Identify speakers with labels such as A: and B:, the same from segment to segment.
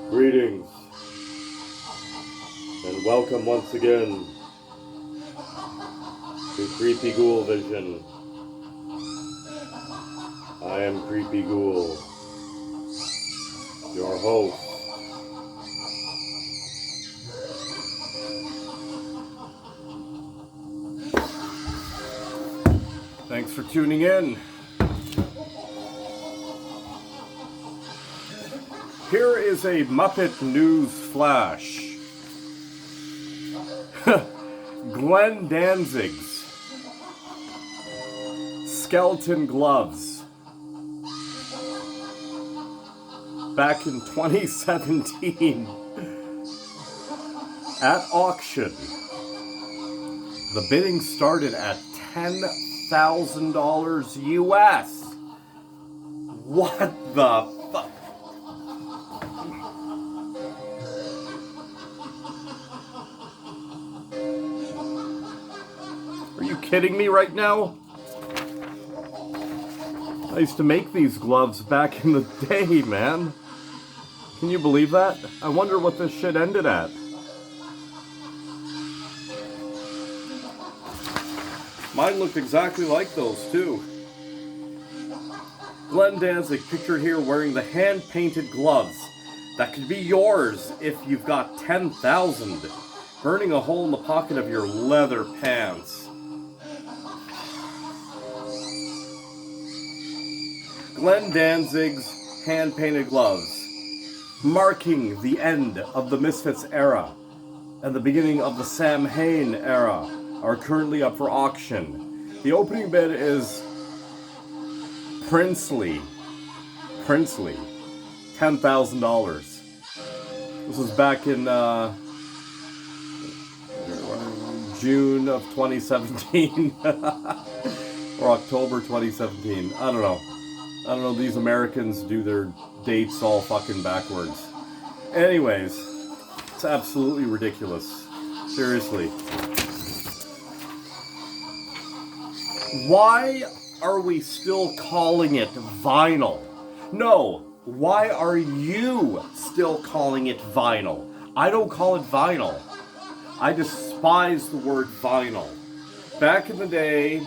A: Greetings, and welcome once again to Creepy Ghoul Vision. I am Creepy Ghoul, your host. Thanks for tuning in. Here is a Muppet News Flash. Glenn Danzig's skeleton gloves back in 2017 at auction. The bidding started at $10,000 US. What the fuck? Are you kidding me right now? I used to make these gloves back in the day, man. Can you believe that? I wonder what this shit ended at. Mine looked exactly like those, too. Glenn Danzig, pictured here wearing the hand-painted gloves that could be yours if you've got 10,000, burning a hole in the pocket of your leather pants. Glenn Danzig's hand-painted gloves, marking the end of the Misfits era and the beginning of the Sam Hain era, are currently up for auction. The opening bid is princely, $10,000. This was back in June of 2017 or October 2017. I don't know. These Americans do their dates all fucking backwards. Anyways, it's absolutely ridiculous. Seriously. Why are we still calling it vinyl? No, why are you still calling it vinyl? I don't call it vinyl. I despise the word vinyl. Back in the day,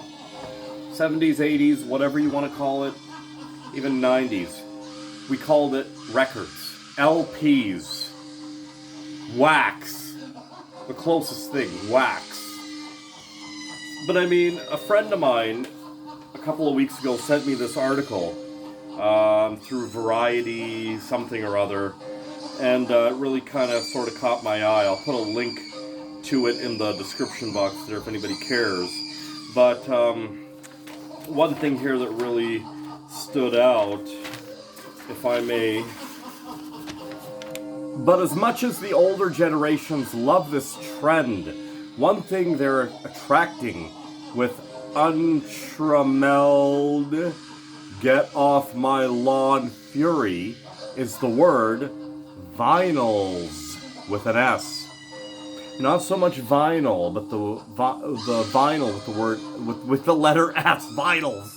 A: 70s, 80s, whatever you want to call it, even 90s, we called it records, LPs, wax, the closest thing, wax. But I mean, a friend of mine a couple of weeks ago sent me this article through Variety something or other, and it really kind of sort of caught my eye. I'll put a link to it in the description box there if anybody cares. But one thing here that really stood out, if I may. But as much as the older generations love this trend, one thing they're attracting with untrammeled, get off my lawn fury is the word vinyls with an S. Not so much vinyl, but the vinyl with the word with the letter S, vinyls,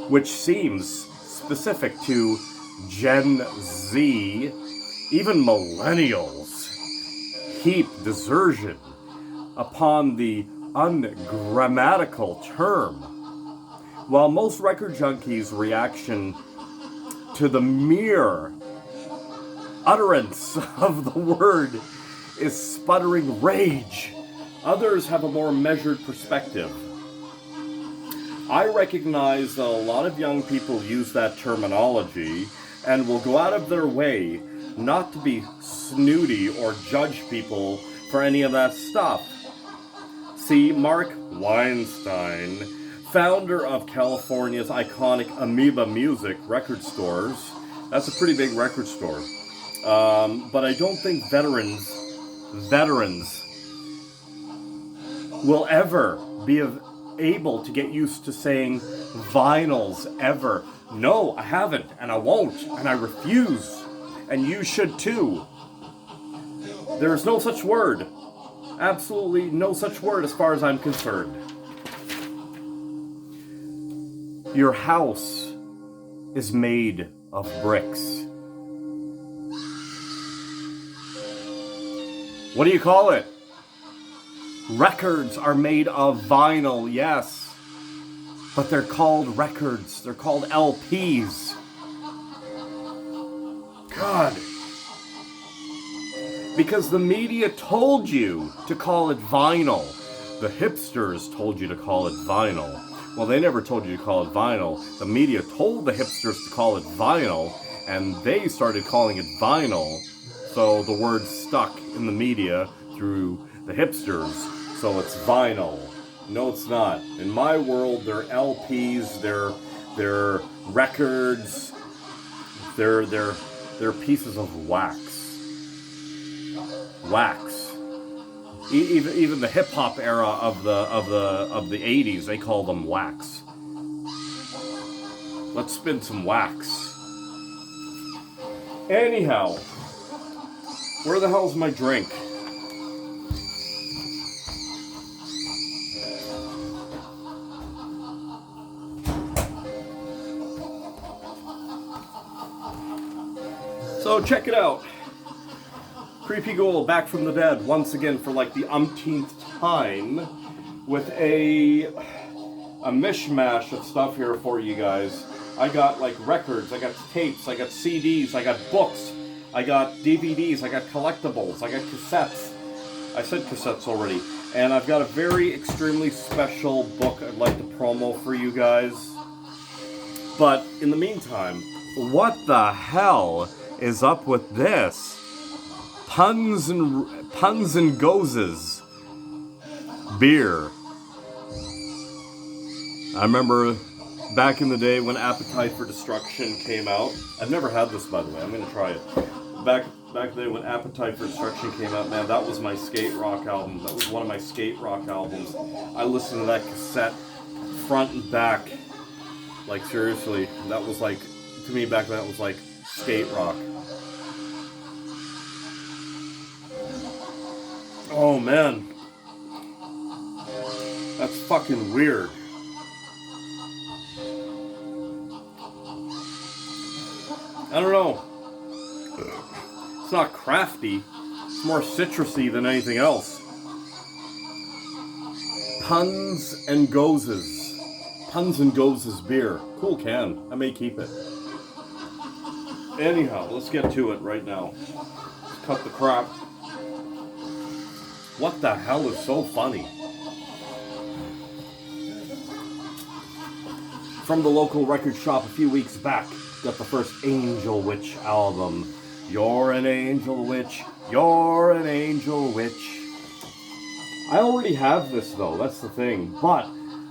A: which seems specific to Gen Z, even millennials. Heap desertion upon the ungrammatical term. While most record junkies' reaction to the mere utterance of the word is sputtering rage, others have a more measured perspective. I recognize that a lot of young people use that terminology and will go out of their way not to be snooty or judge people for any of that stuff. See, Mark Weinstein, founder of California's iconic Amoeba Music record stores, that's a pretty big record store, but I don't think veterans will ever be able to get used to saying vinyls ever. No, I haven't, and I won't, and I refuse, and you should too. There's no such word. Absolutely no such word as far as I'm concerned. Your house is made of bricks. What do you call it? Records are made of vinyl, yes. But they're called records. They're called LPs. God. Because the media told you to call it vinyl. The hipsters told you to call it vinyl. Well, they never told you to call it vinyl. The media told the hipsters to call it vinyl, and they started calling it vinyl. So the word stuck in the media through the hipsters. So it's vinyl. No, it's not. In my world, they're LPs, they're records, they're pieces of wax. Wax. Even the hip hop era of the 80s, they call them wax. Let's spin some wax. Anyhow, where the hell's my drink? So check it out. Creepy Ghoul back from the dead once again for like the umpteenth time with a mishmash of stuff here for you guys. I got like records, I got tapes, I got CDs, I got books, I got DVDs, I got collectibles, I got cassettes. I said cassettes already. And I've got a very extremely special book I'd like to promo for you guys. But in the meantime, what the hell is up with this? Puns and Gozes beer. I remember back in the day when Appetite for Destruction came out. I've never had this, by the way. I'm gonna try it. Back in the day when Appetite for Destruction came out, man, that was my skate rock album. That was one of my skate rock albums. I listened to that cassette front and back. Like seriously, that was like, to me back then, it was like skate rock. Oh man, that's fucking weird. I don't know. It's not crafty. It's more citrusy than anything else. Puns and Gozes. Puns and Gozes beer. Cool can. I may keep it. Anyhow, let's get to it right now. Let's cut the crap. What the hell is so funny? From the local record shop a few weeks back, got the first Angel Witch album. You're an angel witch, you're an angel witch. I already have this though, that's the thing. But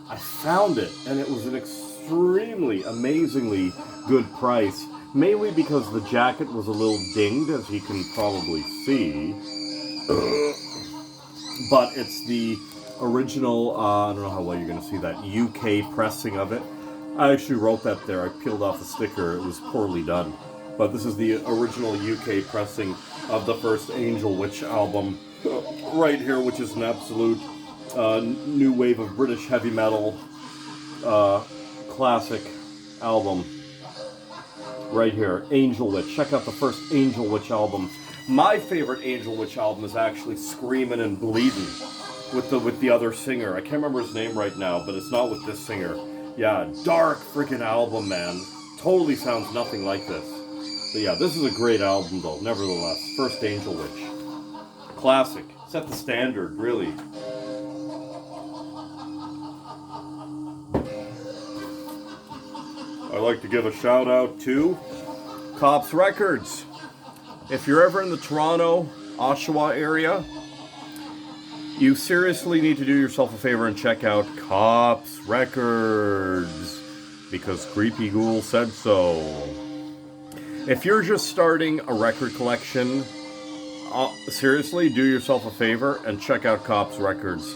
A: I found it, and it was an extremely, amazingly good price. Mainly because the jacket was a little dinged, as you can probably see. But it's the original, I don't know how well you're going to see that, UK pressing of it. I actually wrote that there. I peeled off the sticker. It was poorly done. But this is the original UK pressing of the first Angel Witch album right here, which is an absolute new wave of British heavy metal classic album. Right here, Angel Witch. Check out the first Angel Witch album. My favorite Angel Witch album is actually Screamin' and Bleedin' with the other singer. I can't remember his name right now, but it's not with this singer. Yeah, dark freaking album, man. Totally sounds nothing like this. But yeah, this is a great album though, nevertheless. First Angel Witch. Classic. Set the standard, really. I'd like to give a shout out to Cops Records. If you're ever in the Toronto, Oshawa area, you seriously need to do yourself a favor and check out Cops Records, because Creepy Ghoul said so. If you're just starting a record collection, seriously, do yourself a favor and check out Cops Records.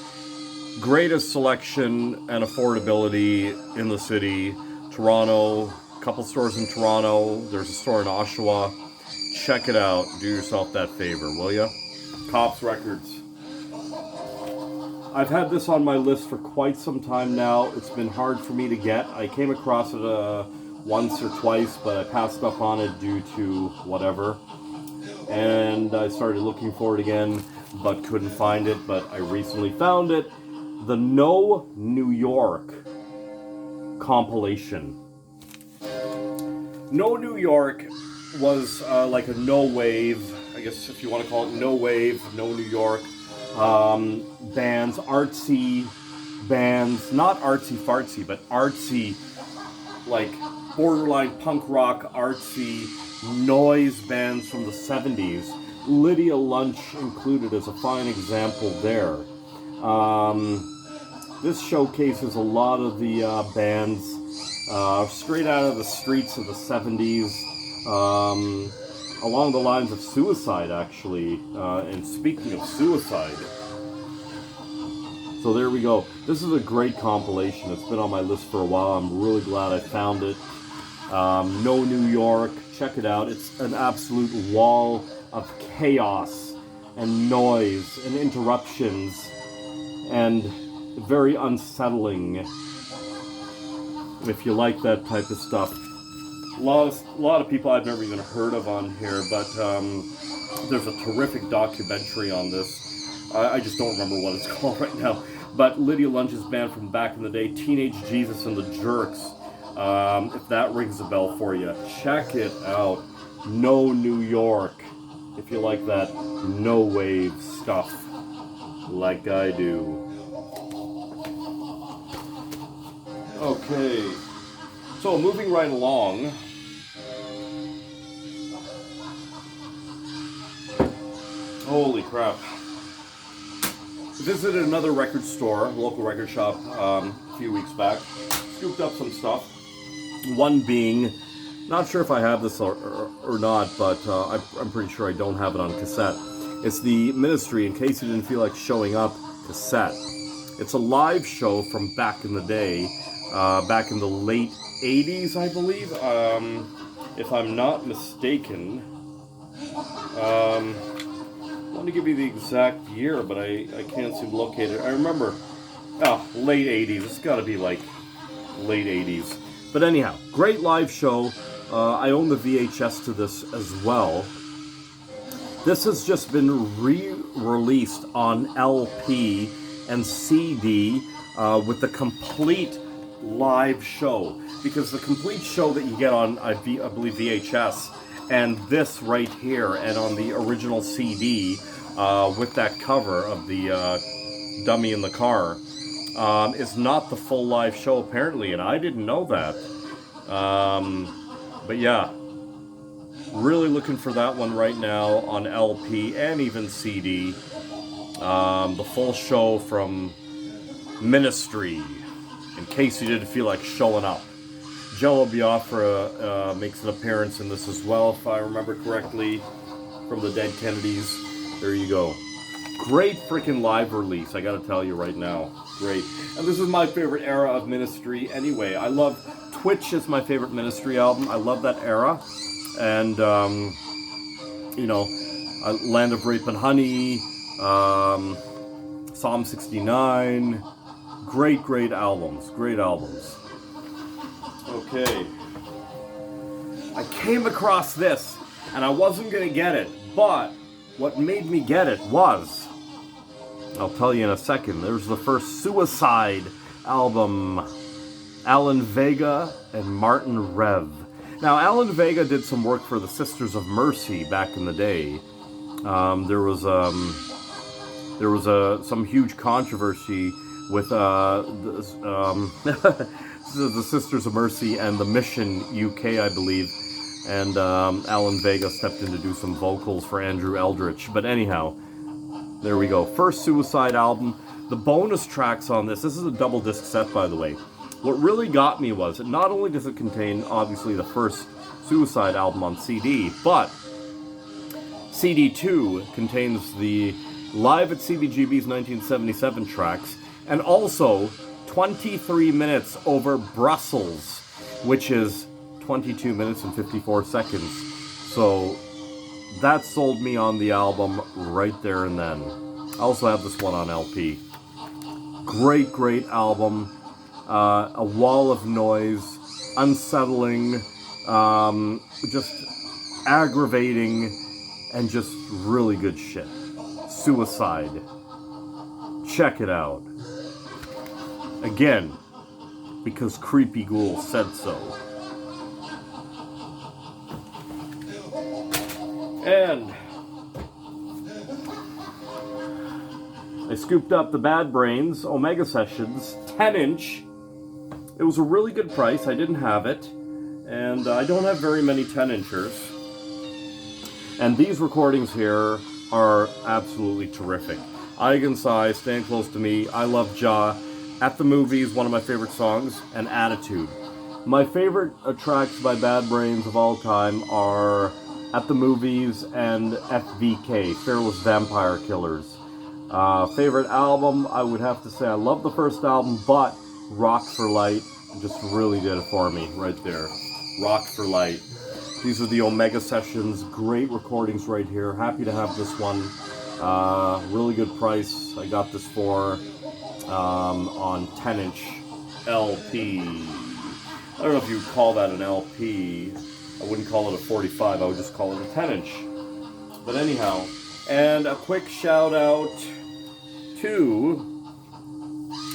A: Greatest selection and affordability in the city. Toronto, a couple stores in Toronto, there's a store in Oshawa. Check it out. Do yourself that favor, will ya? Cops Records. I've had this on my list for quite some time now. It's been hard for me to get. I came across it once or twice, but I passed up on it due to whatever. And I started looking for it again. but couldn't find it, but I recently found it. The No New York compilation. No New York was like a no wave, I guess if you want to call it no wave, no New York bands, artsy bands, not artsy fartsy, but artsy, like borderline punk rock, artsy noise bands from the 70s. Lydia Lunch included as a fine example there. This showcases a lot of the bands straight out of the streets of the 70s, along the lines of Suicide, actually. And speaking of Suicide, so there we go. This is a great compilation. It's been on my list for a while. I'm really glad I found it. No New York. Check it out. It's an absolute wall of chaos and noise and interruptions and very unsettling if you like that type of stuff. A lot of people I've never even heard of on here, but there's a terrific documentary on this. I just don't remember what it's called right now. But Lydia Lunch's band from back in the day, Teenage Jesus and the Jerks. If that rings a bell for you, check it out. No New York. If you like that no wave stuff, like I do. Okay, so moving right along. Holy crap. Visited another record store, local record shop, a few weeks back. Scooped up some stuff. One being, not sure if I have this or not, but I'm pretty sure I don't have it on cassette. It's the Ministry, in case you didn't feel like showing up, cassette. It's a live show from back in the day, back in the late 80s, I believe, if I'm not mistaken. I want to give you the exact year, but I can't seem to locate it. I remember, late 80s. It's got to be like late 80s. But anyhow, great live show. I own the VHS to this as well. This has just been re-released on LP and CD with the complete live show. Because the complete show that you get on, I believe, VHS, and this right here, and on the original CD, with that cover of the dummy in the car, is not the full live show, apparently, and I didn't know that. But yeah, really looking for that one right now on LP and even CD. The full show from Ministry, in case you didn't feel like showing up. Jello Biafra makes an appearance in this as well, if I remember correctly, from the Dead Kennedys. There you go. Great freaking live release, I gotta tell you right now. Great. And this is my favorite era of Ministry anyway. I love Twitch is my favorite Ministry album. I love that era. And, Land of Rape and Honey, Psalm 69. Great albums. Great albums. Okay. I came across this, and I wasn't going to get it, but what made me get it was, I'll tell you in a second, there's the first Suicide album, Alan Vega and Martin Rev. Now, Alan Vega did some work for the Sisters of Mercy back in the day. There was some huge controversy with the Sisters of Mercy and the Mission UK, I believe, and Alan Vega stepped in to do some vocals for Andrew Eldritch. But anyhow, there we go. First Suicide album. The bonus tracks on this is a double disc set, by the way. What really got me was, not only does it contain, obviously, the first Suicide album on CD, but CD2 contains the Live at CBGB's 1977 tracks, and also 23 minutes over Brussels, which is 22 minutes and 54 seconds. So that sold me on the album right there and then. I also have this one on LP. Great album. A wall of noise, unsettling, just aggravating, and just really good shit. suicide. Check it out. Again, because Creepy Ghoul said so. And I scooped up the Bad Brains Omega Sessions 10-inch. It was a really good price. I didn't have it. And I don't have very many 10-inchers. And these recordings here are absolutely terrific. Eigensai, Stand Close to Me, I Love Ja, At the Movies, one of my favorite songs, and Attitude. My favorite tracks by Bad Brains of all time are At the Movies and FVK, Fearless Vampire Killers. Favorite album, I would have to say I love the first album, but Rock for Light just really did it for me right there. Rock for Light. These are the Omega Sessions, great recordings right here. Happy to have this one. Really good price. I got this for on 10-inch LP. I don't know if you would call that an LP. I wouldn't call it a 45. I would just call it a 10-inch. But anyhow, and a quick shout out to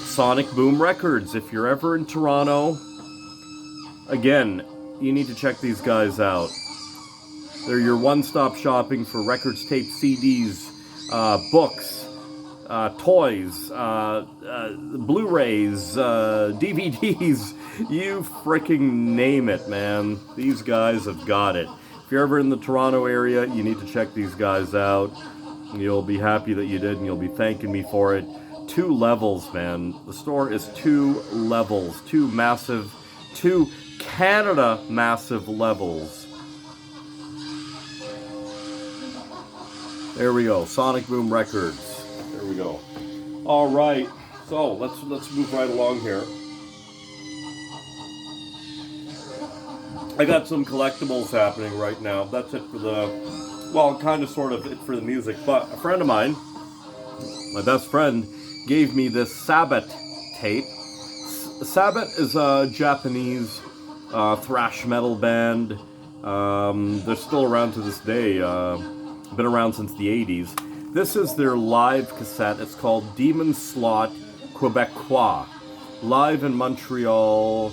A: Sonic Boom Records. If you're ever in Toronto, again, you need to check these guys out. They're your one-stop shopping for records, tapes, CDs, books, toys, Blu-rays, DVDs, you freaking name it, man. These guys have got it. If you're ever in the Toronto area, you need to check these guys out. You'll be happy that you did, and you'll be thanking me for it. 2 levels, man. The store is 2 levels. 2 massive, 2 Canada massive levels. There we go. Sonic Boom Records. There we go. All right. So let's move right along here. I got some collectibles happening right now. That's it for the, well, kind of sort of it for the music. But a friend of mine, my best friend, gave me this Sabbat tape. Sabbat is a Japanese thrash metal band. They're still around to this day. Been around since the 80s. This is their live cassette. It's called Demon Slot Quebecois. Live in Montreal,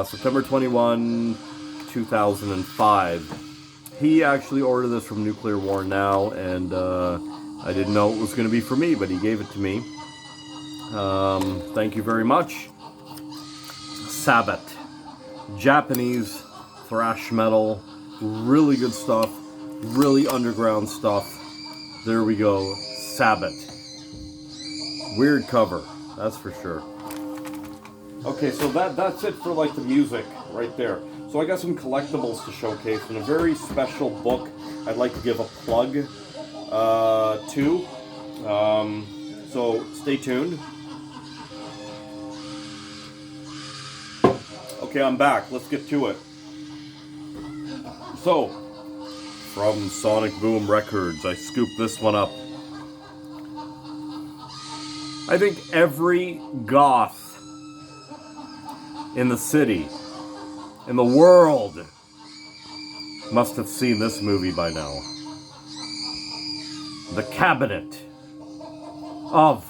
A: September 21, 2005. He actually ordered this from Nuclear War Now, and I didn't know it was going to be for me, but he gave it to me. Thank you very much. Sabbat. Japanese thrash metal. Really good stuff. Really underground stuff. There we go. Sabbat. Weird cover. That's for sure. Okay, so that's it for like the music right there. So I got some collectibles to showcase and a very special book I'd like to give a plug to. So stay tuned. Okay, I'm back. Let's get to it. So, from Sonic Boom Records, I scooped this one up. I think every goth in the city, in the world, must have seen this movie by now. The Cabinet of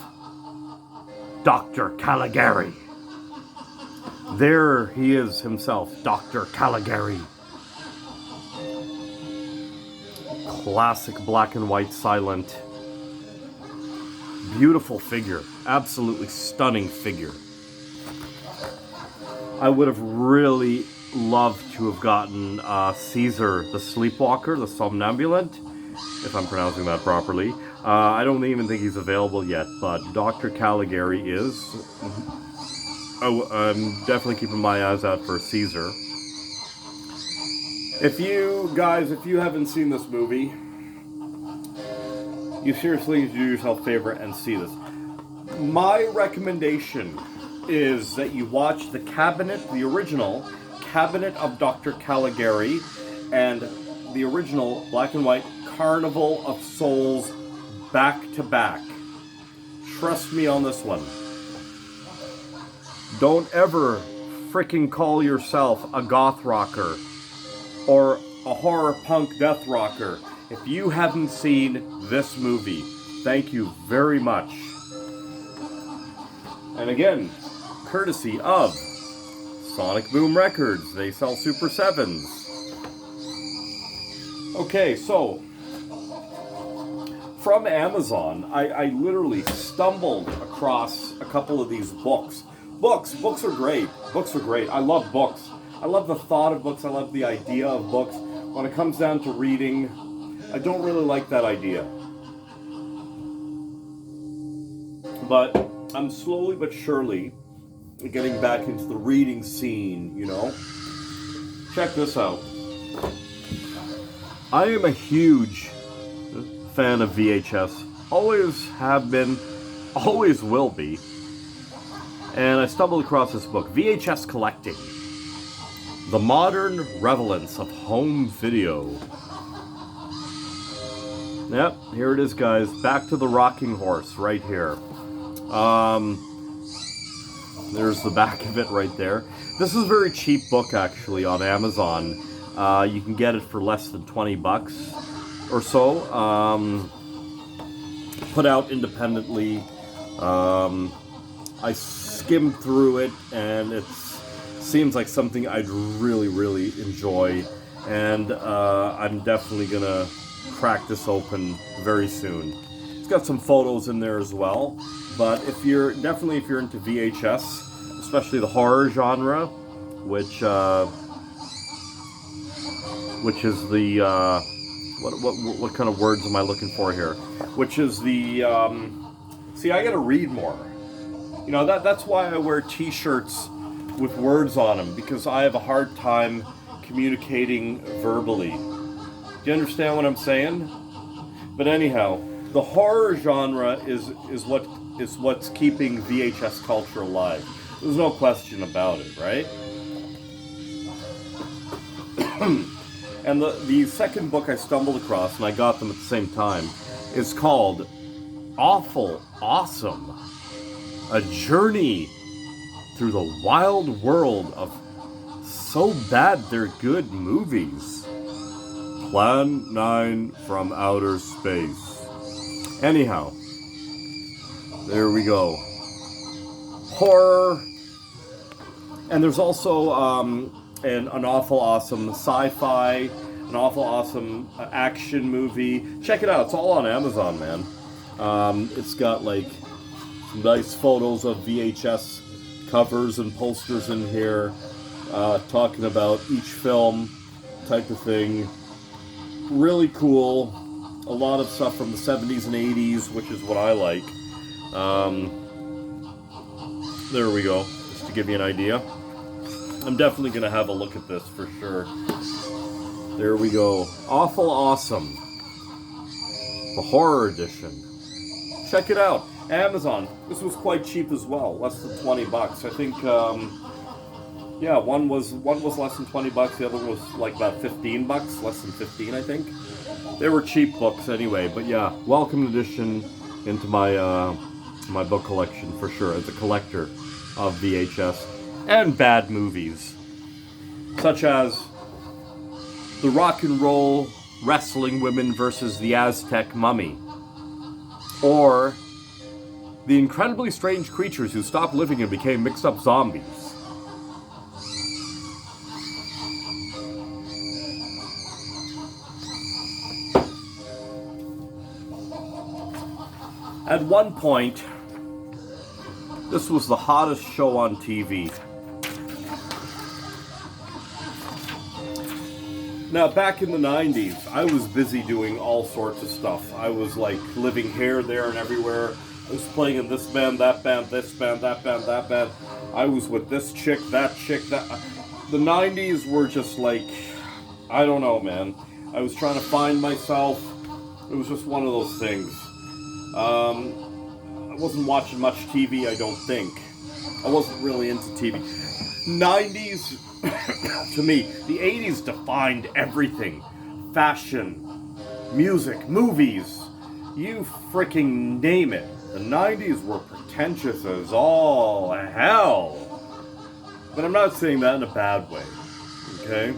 A: Dr. Caligari. There he is himself, Dr. Caligari. Classic black and white silent. Beautiful figure. Absolutely stunning figure. I would have really loved to have gotten Caesar the Sleepwalker, the Somnambulant, if I'm pronouncing that properly. I don't even think he's available yet, but Dr. Caligari is. I'm definitely keeping my eyes out for Caesar. If you haven't seen this movie, you seriously need to do yourself a favor and see this. My recommendation is that you watch the original Cabinet of Dr. Caligari, and the original black and white Carnival of Souls back to back. Trust me on this one. Don't ever freaking call yourself a goth rocker or a horror punk death rocker if you haven't seen this movie. Thank you very much. And again, courtesy of Sonic Boom Records. They sell Super 7s. Okay, so from Amazon, I literally stumbled across a couple of these books. Books are great. Books are great. I love books. I love the thought of books. I love the idea of books. When it comes down to reading, I don't really like that idea. But I'm slowly but surely getting back into the reading scene, you know? Check this out. I am a huge fan of VHS. Always have been, always will be. And I stumbled across this book, VHS Collecting. The Modern Relevance of Home Video. Yep, here it is, guys. Back to the rocking horse right here. There's the back of it right there. This is a very cheap book, actually, on Amazon. You can get it for less than 20 bucks or so. Put out independently. I skimmed through it, and it seems like something I'd really, really enjoy. And I'm definitely gonna crack this open very soon. It's got some photos in there as well. But if you're into VHS, especially the horror genre, which is the what kind of words am I looking for here? Which is the see, I gotta read more. You know, that's why I wear T-shirts with words on them, because I have a hard time communicating verbally. Do you understand what I'm saying? But anyhow, the horror genre is what's keeping VHS culture alive. There's no question about it, right? And the second book I stumbled across, and I got them at the same time, is called Awful Awesome. A Journey Through the Wild World of So Bad They're Good Movies. Plan 9 from Outer Space. Anyhow, there we go. Horror. And there's also an awful awesome sci-fi, an awful awesome action movie. Check it out. It's all on Amazon, man. It's got like some nice photos of VHS covers and posters in here, talking about each film type of thing. Really cool. A lot of stuff from the 70s and 80s, which is what I like. There we go, just to give you an idea. I'm definitely going to have a look at this for sure. There we go. Awful Awesome. The horror edition. Check it out. Amazon. This was quite cheap as well. Less than 20 bucks. I think, yeah, one was less than 20 bucks. The other was like about 15 bucks. Less than 15, I think. They were cheap books anyway. But yeah, welcome addition into my, my book collection for sure. As a collector of VHS and bad movies. Such as the Rock and Roll Wrestling Women versus the Aztec Mummy. Or The Incredibly Strange Creatures Who Stopped Living and Became Mixed Up Zombies. At one point, this was the hottest show on TV. Now, back in the 90s, I was busy doing all sorts of stuff. I was like living here, there, and everywhere. I was playing in this band, that band, this band, that band, that band. I was with this chick, that. The 90s were just like, I don't know, man. I was trying to find myself. It was just one of those things. I wasn't watching much TV, I don't think. I wasn't really into TV. 90s, to me, the 80s defined everything. Fashion, music, movies, you freaking name it. The 90s were pretentious as all hell. But I'm not saying that in a bad way, okay?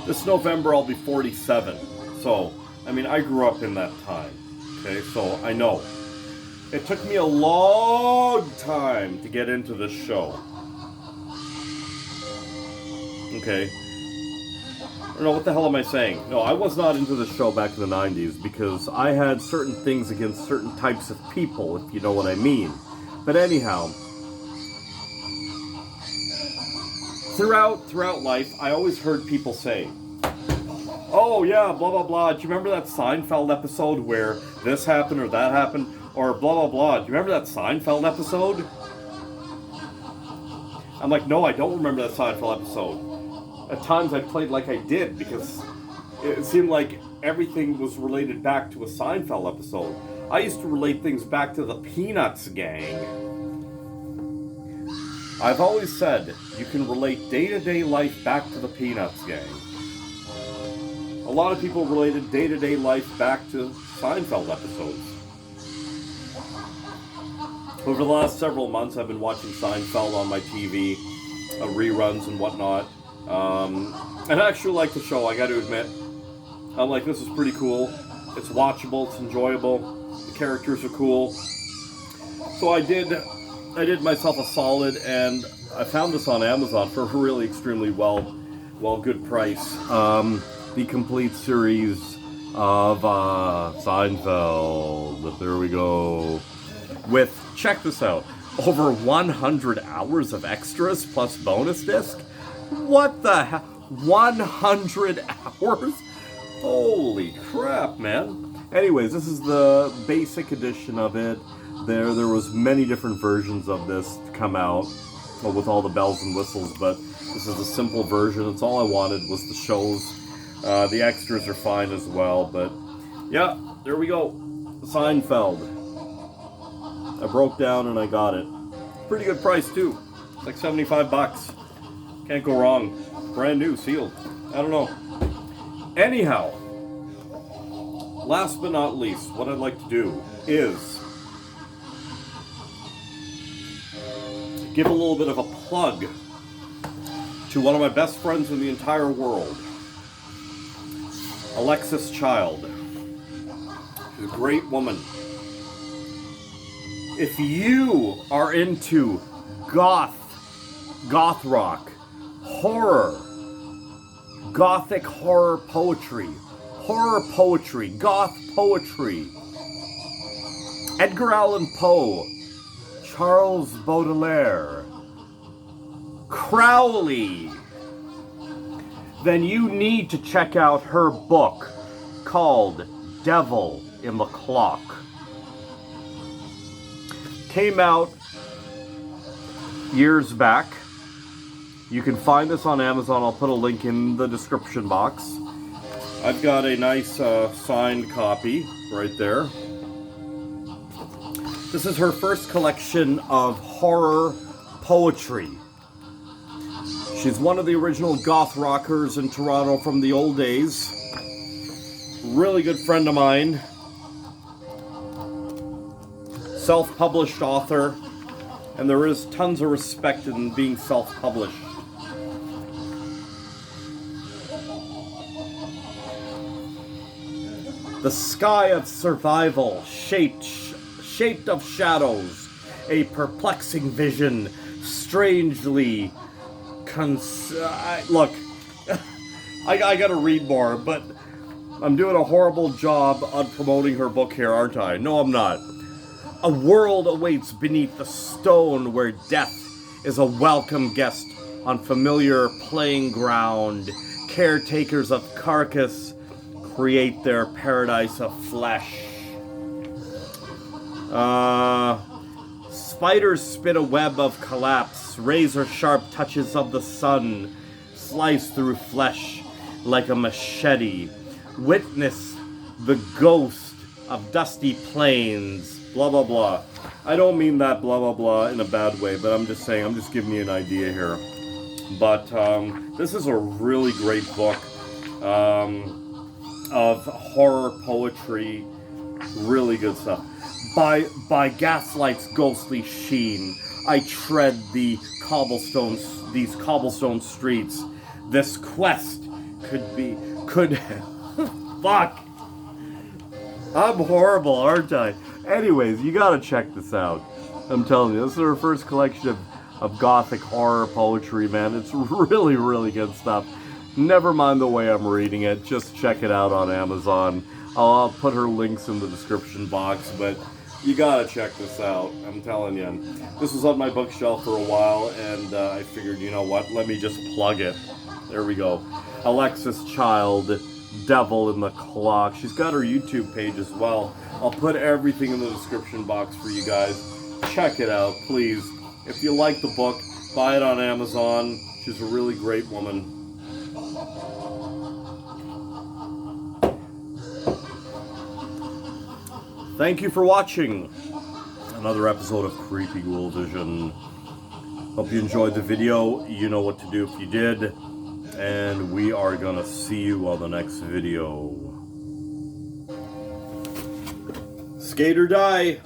A: This November I'll be 47, so, I mean, I grew up in that time. Okay, so I know. It took me a long time to get into this show. Okay. No, what the hell am I saying? No, I was not into this show back in the 90s because I had certain things against certain types of people, if you know what I mean. But anyhow, throughout life, I always heard people say, oh yeah, blah blah blah, do you remember that Seinfeld episode where this happened or that happened? Or blah blah blah, do you remember that Seinfeld episode? I'm like, no, I don't remember that Seinfeld episode. At times I played like I did because it seemed like everything was related back to a Seinfeld episode. I used to relate things back to the Peanuts gang. I've always said you can relate day-to-day life back to the Peanuts gang. A lot of people related day-to-day life back to Seinfeld episodes. Over the last several months, I've been watching Seinfeld on my TV, reruns and whatnot. And I actually like the show, I gotta admit. I'm like, this is pretty cool. It's watchable, it's enjoyable. The characters are cool. So I did myself a solid, and I found this on Amazon for a really extremely good price. The complete series of Seinfeld. There we go. With, check this out, over 100 hours of extras plus bonus disc. What the hell? 100 hours? Holy crap, man. Anyways, this is the basic edition of it. There was many different versions of this to come out with all the bells and whistles, but this is a simple version. It's all I wanted was the shows. The extras are fine as well, but yeah, there we go. Seinfeld. I broke down and I got it. Pretty good price too. It's like 75 bucks. Can't go wrong. Brand new, sealed. I don't know. Anyhow, last but not least, what I'd like to do is give a little bit of a plug to one of my best friends in the entire world, Alexis Child. She's a great woman. If you are into goth rock, horror, gothic horror poetry, goth poetry, Edgar Allan Poe, Charles Baudelaire, Crowley, then you need to check out her book called Devil in the Clock. Came out years back. You can find this on Amazon. I'll put a link in the description box. I've got a nice signed copy right there. This is her first collection of horror poetry. She's one of the original goth rockers in Toronto from the old days. Really good friend of mine. Self-published author. And there is tons of respect in being self-published. The sky of survival, shaped of shadows, a perplexing vision, strangely look, I gotta read more, but I'm doing a horrible job on promoting her book here, aren't I? No, I'm not. A world awaits beneath the stone where death is a welcome guest on familiar playing ground. Caretakers of carcass create their paradise of flesh. Spiders spin a web of collapse. Razor-sharp touches of the sun slice through flesh like a machete. Witness the ghost of dusty plains. Blah, blah, blah. I don't mean that blah, blah, blah in a bad way, but I'm just saying, I'm just giving you an idea here. But this is a really great book of horror poetry. Really good stuff. By gaslight's ghostly sheen, I tread these cobblestone streets. This quest could fuck. I'm horrible, aren't I? Anyways, you gotta check this out. I'm telling you, this is our first collection of gothic horror poetry, man. It's really, really good stuff. Never mind the way I'm reading it. Just check it out on Amazon. I'll put her links in the description box, but you gotta check this out. I'm telling you. This was on my bookshelf for a while, and I figured, you know what? Let me just plug it. There we go. Alexis Child, Devil in the Clock. She's got her YouTube page as well. I'll put everything in the description box for you guys. Check it out, please. If you like the book, buy it on Amazon. She's a really great woman. Thank you for watching another episode of Creepy Ghoul Vision. Hope you enjoyed the video. You know what to do if you did. And we are gonna see you on the next video. Skate or die.